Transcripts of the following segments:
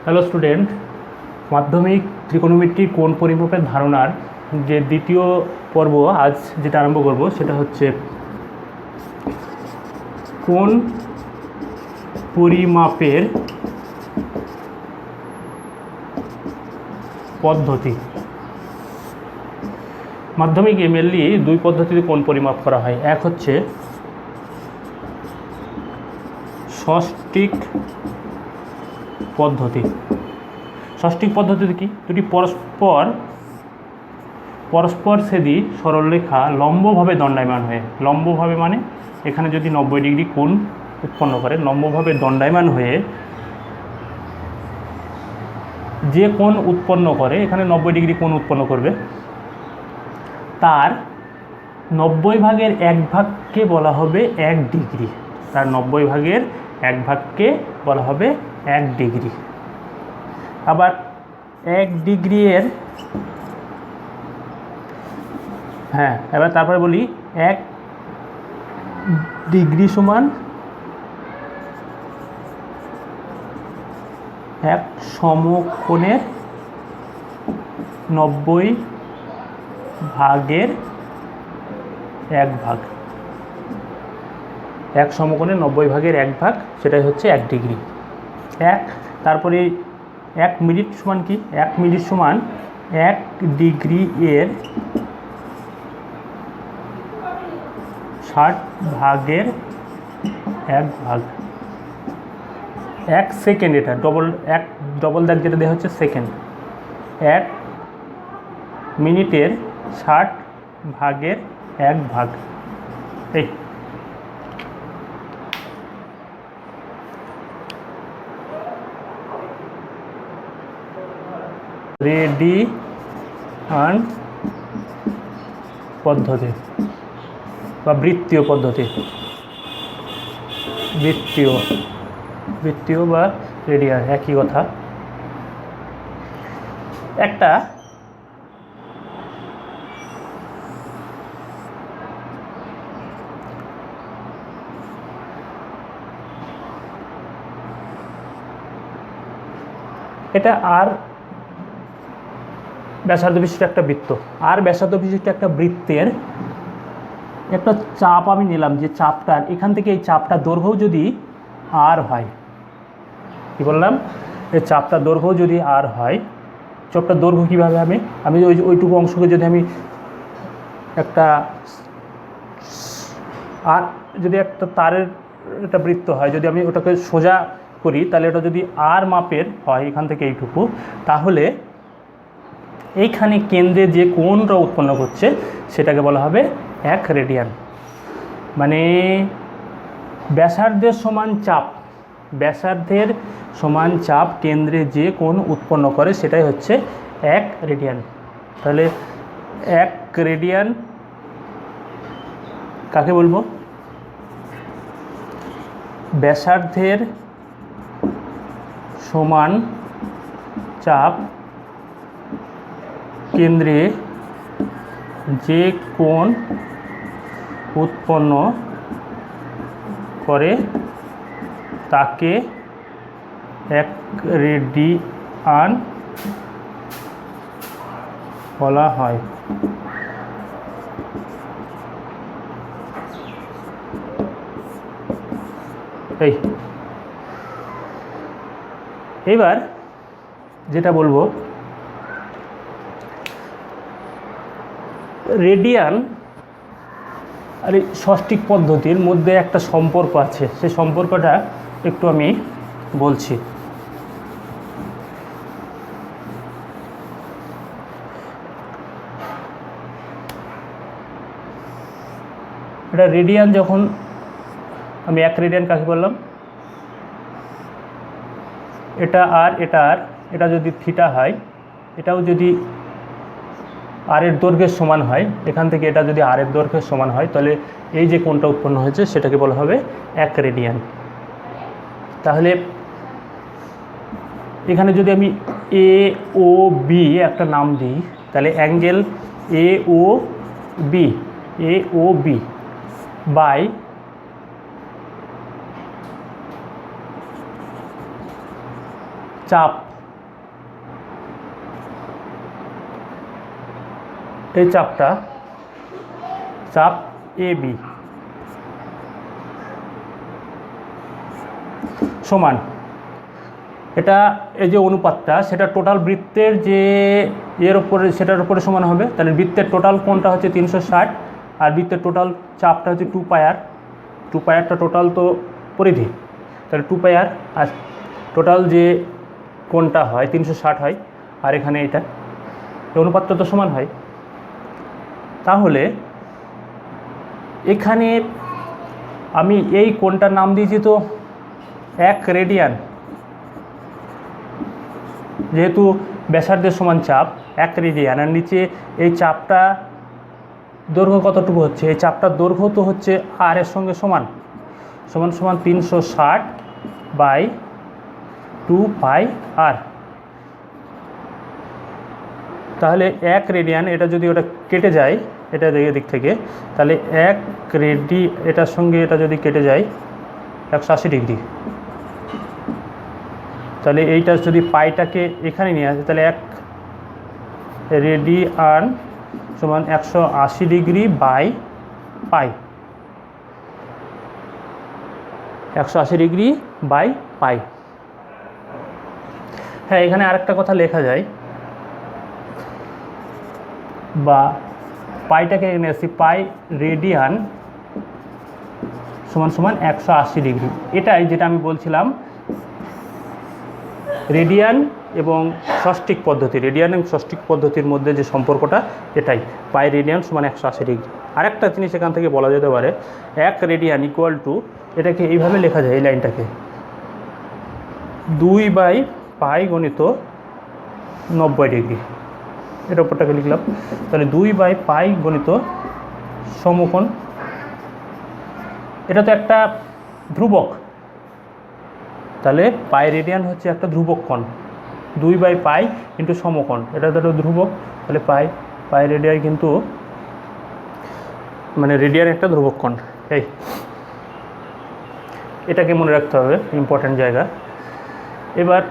Hello student, মাধ্যমিক ত্রিকোণমিতির কোণ পরিমাপের ধারণার যে দ্বিতীয় পর্ব আজ যেটা আরম্ভ করব সেটা হচ্ছে কোণ পরিমাপের পদ্ধতি। মাধ্যমিকে মেনলি দুই পদ্ধতিতে কোণ পরিমাপ করা হয়। এক হচ্ছে ষষ্ঠিক পদ্ধতি। ষষ্ঠিক পদ্ধতিতে কি? দুটি পরস্পরছেদী সরলরেখা লম্বভাবে দণ্ডায়মান হয়ে, লম্বভাবে মানে এখানে যদি 90 ডিগ্রি কোণ উৎপন্ন করে, লম্বভাবে দণ্ডায়মান হয়ে যে কোণ উৎপন্ন করে, এখানে 90 ডিগ্রি কোণ উৎপন্ন করবে, তার 90 ভাগের 1 ভাগকে বলা হবে 1 ডিগ্রি। তার 90 ভাগের 1 ভাগকে বলা হবে 1 ডিগ্রি। আবার 1 ডিগ্রি এর এবার তারপরে বলি 1 ডিগ্রি সমান 1 সমকোণের 90 ভাগের 1 ভাগ। 1 সমকোণের 90 ভাগের 1 ভাগ, সেটাই হচ্ছে 1 ডিগ্রি। তারপরে 1 মিনিট সমান কি? 1 মিনিট সমান 1 ডিগ্রি এর 60 ভাগের 1 ভাগ। 1 সেকেন্ড, এটা ডবল দাগ যেটা দেওয়া হচ্ছে সেকেন্ড। 1 মিনিটের 60 ভাগের 1 ভাগ। এই রেডিয়ান পদ্ধতি বা বৃত্তীয় পদ্ধতি। বৃত্তীয় বা রেডিয়ান একই কথা। একটা এটা আর ব্যাসার্ধ বিশিষ্ট একটা বৃত্ত, আর ব্যাসার্ধ বিশিষ্ট একটা বৃত্তের একটা চাপ আমি নিলাম, যে চাপটার এখান থেকে এই চাপটা দৈর্ঘ্য যদি আর হয়, কি বললাম, এই চাপটার দৈর্ঘ্য যদি আর হয়, চাপটার দৈর্ঘ্য কীভাবে আমি ওইটুকু অংশকে যদি আমি একটা আর যদি একটা তারের একটা বৃত্ত হয়, যদি আমি ওটাকে সোজা করি, তাহলে ওটা যদি আর মাপের হয় এখান থেকে এইটুকু, তাহলে এইখানে কেন্দ্রে যে কোণটা উৎপন্ন করছে সেটাকে বলা হবে 1 রেডিয়ান। মানে ব্যাসার্ধের সমান চাপ কেন্দ্রে যে কোণ উৎপন্ন করে সেটাই হচ্ছে 1 রেডিয়ান। তাহলে 1 রেডিয়ান কাকে বলবো? ব্যাসার্ধের সমান চাপ কেন্দ্রে যে কোণ উৎপন্ন করে তাকে 1 রেডিয়ান বলা হয়। এবার যেটা বলবো, রেডিয়ান আর এই ষষ্ঠিক পদ্ধতির মধ্যে একটা সম্পর্ক আছে, সেই সম্পর্কটা একটু আমি বলছি। এটা রেডিয়ান, যখন আমি 1 রেডিয়ান কাকে বললাম, এটা আর এটা যদি থিটা হয়, এটাও যদি আর এর দৈর্ঘ্যের সমান হয়, এখান থেকে এটা যদি আর এর দৈর্ঘ্যের সমান হয়, তাহলে এই যে কোণটা উৎপন্ন হয়েছে সেটাকে বলা হবে 1 রেডিয়ান। তাহলে এখানে যদি আমি এ ও বি একটা নাম দিই, তাহলে angle A O B by চাপ এই চাপটা চাপ এ বি সমান, এটা এই যে অনুপাতটা সেটা টোটাল বৃত্তের যে এর উপরে সেটার উপরে সমান হবে। তাহলে বৃত্তের টোটাল কোণটা হচ্ছে 360 আর বৃত্তের টোটাল চাপটা হচ্ছে 2 পাই আর। 2 পাই আরটা টোটাল তো পরিধি, তাহলে 2 পাই আর আর টোটাল যে কোণটা হয় 360 হয়, আর এখানে এটা অনুপাতটা তো সমান হয়। তাহলে এখানে আমি এই কোণটার নাম দিয়েছি তো 1 রেডিয়ান, যেহেতু ব্যাসার্ধের সমান চাপ 1 রেডিয়ান, আর নিচে এই চাপটা দৈর্ঘ্য কতটুকু হচ্ছে, এই চাপটার দৈর্ঘ্য তো হচ্ছে আর এর সঙ্গে সমান সমান সমান 360 বাই 2 পাই আর। তাহলে 1 রেডিয়ান, এটা যদি ওটা কেটে যায় এটা দিক থেকে, তাহলে 1 রেডি এটার সঙ্গে এটা যদি কেটে যায় 180 ডিগ্রি। তাহলে এইটা যদি পাইটাকে এখানে নিয়ে আসে তাহলে 1 রেডিয়ান সমান 180 degree by pi, 180 degree by pi. হ্যাঁ, এখানে আরেকটা কথা লেখা যায়, বা পাইটাকে এনে আসি পাই রেডিয়ান সমান সমান 180 ডিগ্রি। এটাই যেটা আমি বলছিলাম রেডিয়ান এবং ষষ্ঠিক পদ্ধতি, রেডিয়ান এবং ষষ্ঠিক পদ্ধতির মধ্যে যে সম্পর্কটা এটাই, পাই রেডিয়ান সমান 180 ডিগ্রি। আরেকটা জিনিস এখান থেকে বলা যেতে পারে, 1 রেডিয়ান ইকুয়াল টু, এটাকে এইভাবে লেখা যায়, এই লাইনটাকে 2 বাই পাই গণিত 90 ডিগ্রি, এর ওপরটাকে লিখলাম। তাহলে 2 বাই পাই গণিত সমকোণ, এটা তো একটা ধ্রুবক, তাহলে পাই রেডিয়ান হচ্ছে একটা ধ্রুবক কোণ, 2 বাই পাই ইন্টু সমকোণ, এটা তো একটা ধ্রুবক, তাহলে পাই রেডিয়ান কিন্তু মানে রেডিয়ান একটা ধ্রুবক কোণ। এই এটাকে মনে রাখতে হবে, ইম্পর্ট্যান্ট জায়গা। এবার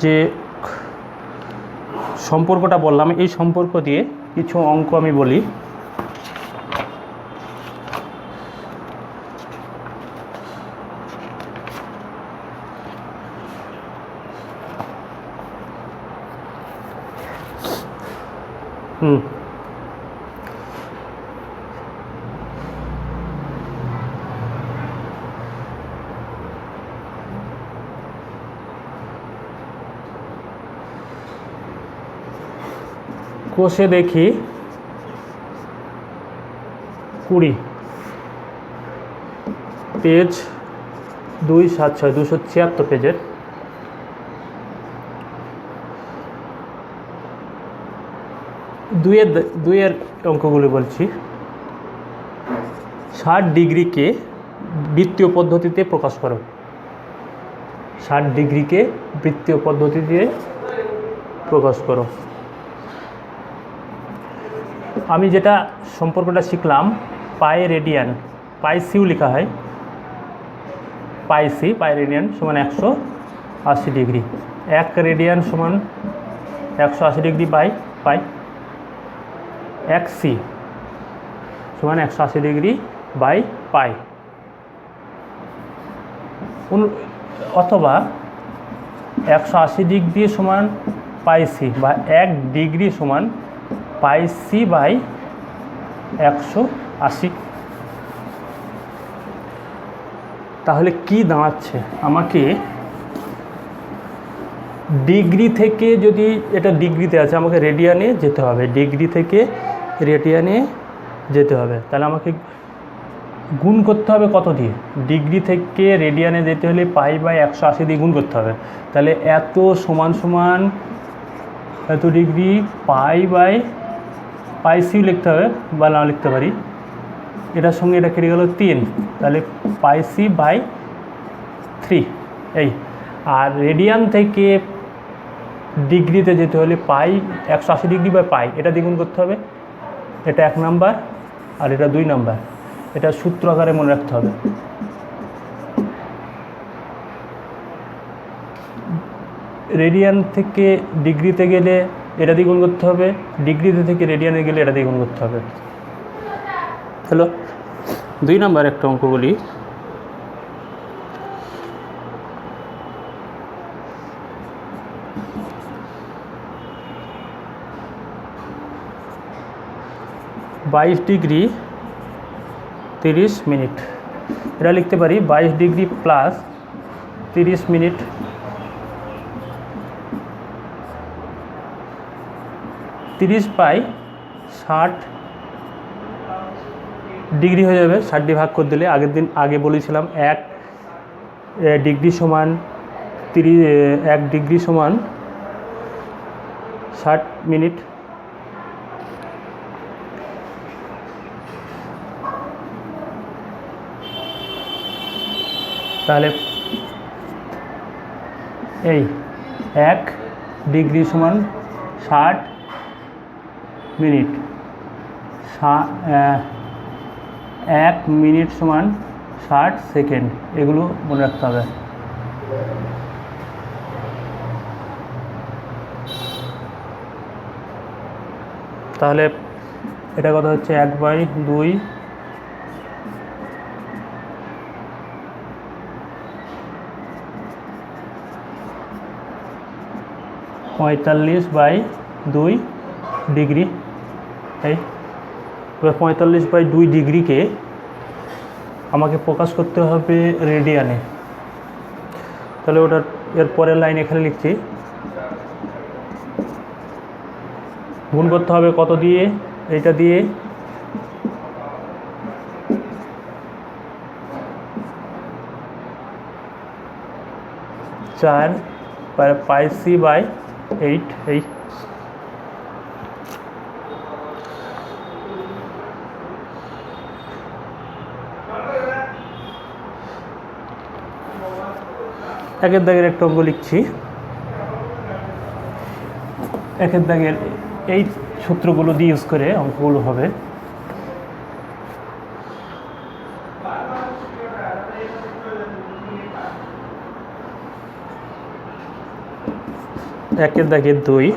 যে সম্পর্কটা বললাম, এই সম্পর্ক দিয়ে কিছু অঙ্ক আমি বলি। কোষে দেখি 20, পেজ 276, 276 পেজের দুইয়ের অঙ্কগুলি বলছি। 60 ডিগ্রিকে বৃত্তীয় পদ্ধতিতে প্রকাশ করো, 60 ডিগ্রিকে বৃত্তীয় পদ্ধতিতে প্রকাশ করো। আমি যেটা সম্পর্কটা শিখলাম, পাই রেডিয়ান, পাই সিও লেখা হয়, পাই সি, পাই রেডিয়ান সমান 180 ডিগ্রি, 1 রেডিয়ান সমান 180 ডিগ্রি বাই পাই, 1 সি সমান 180 ডিগ্রি বাই পাই, অথবা 180 ডিগ্রি সমান পাই সি, বা 1 ডিগ্রি সমান পাই সি বাই 180। তাহলে কি দাঁড়াচ্ছে, আমাকে ডিগ্রি থেকে, যদি এটা ডিগ্রিতে আছে আমাকে রেডিয়ানে যেতে হবে, ডিগ্রি থেকে রেডিয়ানে যেতে হবে, তাহলে আমাকে গুণ করতে হবে কত দিয়ে, ডিগ্রি থেকে রেডিয়ানে যেতে হলে পাই বাই 180 দিয়ে গুণ করতে হবে। তাহলে এত সমান সমান এত ডিগ্রি পাই বাই পাই সিও লিখতে হবে, বা না লিখতে পারি, এটার সঙ্গে এটা কেটে গেল 3, তাহলে পাই সি বাই 3 এই। আর রেডিয়ান থেকে ডিগ্রিতে যেতে হলে পাই 180 ডিগ্রি বাই পাই, এটা দ্বিগুণ করতে হবে, এটা 1 নাম্বার আর এটা 2 নাম্বার। এটা সূত্র আকারে মনে রাখতে হবে। রেডিয়ান থেকে ডিগ্রিতে গেলে এটা দিয়ে গুণ করতে হবে, ডিগ্রিতে থেকে রেডিয়ানে গেলে এটা দিয়ে গুণ করতে হবে। হ্যালো, 2 নম্বর একটা অঙ্ক বলি। বাইশ ডিগ্রি 30 মিনিট, এটা লিখতে পারি 22 ডিগ্রি প্লাস 30 মিনিট 30/60 ডিগ্রি হয়ে যাবে। 60 দিয়ে ভাগ করে দিলে আগে বলেছিলাম 1 ডিগ্রি সমান 1 ডিগ্রি সমান 60 মিনিট। তাহলে এই 1 ডিগ্রি সমান 60 মিনিট, 1 মিনিট সমান 60 সেকেন্ড, এগুলো মনে রাখতে হবে। তাহলে এটা কথা হচ্ছে 1/2 45/2 ডিগ্রি। এই 45/2 ডিগ্রিকে আমাকে প্রকাশ করতে হবে রেডিয়ানে। তাহলে ওটার এর পরের লাইন এখানে লিখছি, গুণ করতে হবে কত দিয়ে, এইটা দিয়ে, চার πc/8। এই একের দাগের একটা অঙ্ক লিখছি। একের দাগের এই সূত্রগুলো দিয়ে ইউজ করে অঙ্কগুলো হবে। একের দাগের 2,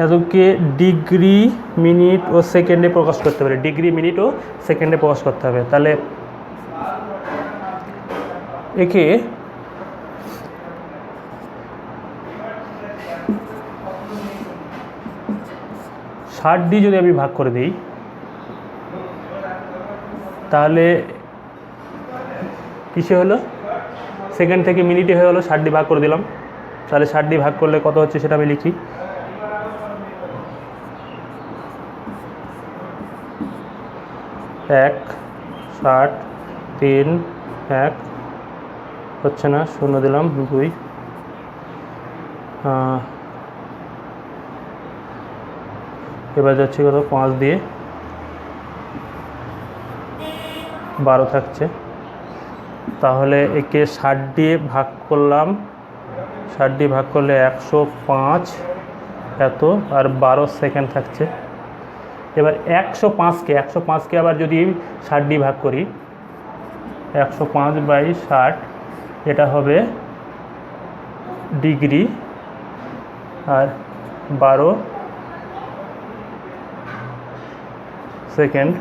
এদেরকে ডিগ্রি মিনিট ও সেকেন্ডে প্রকাশ করতে পারে, ডিগ্রি মিনিট ও সেকেন্ডে প্রকাশ করতে হবে। তাহলে একে ষাট দিয়ে যদি আমি ভাগ করে দিই, তাহলে কিসে হলো, সেকেন্ড থেকে মিনিটে হয়ে হলো, 60 দিয়ে ভাগ করে দিলাম। তাহলে 60 দিয়ে ভাগ করলে কত হচ্ছে সেটা আমি লিখি। 1 60 3 1 হচ্ছে না, 0 দিলাম, 2 এবার যাচ্ছে কত, 5 দিয়ে 12 থাকছে। তাহলে একে 60 দিয়ে ভাগ করলাম, 60 দিয়ে ভাগ করলে 105 এত, আর 12 সেকেন্ড থাকছে। এবার 105কে আবার যদি 60 দিয়ে ভাগ করি, 105/60, এটা হবে ডিগ্রি, আর 12 সেকেন্ড।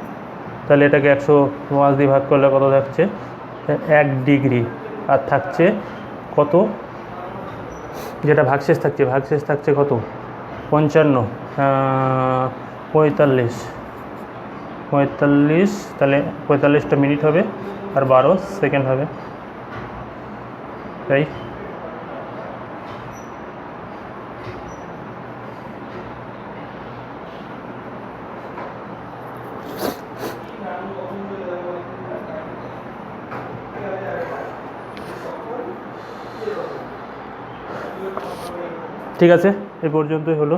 তাহলে এটাকে 105 দিয়ে ভাগ করলে কত থাকছে, 1 ডিগ্রি। আর থাকছে কত, যেটা ভাগশেষ থাকছে কত, 55, 45, তাহলে 45টা মিনিট হবে আর 12 সেকেন্ড হবে। তাই ঠিক আছে, এ পর্যন্তই হলো।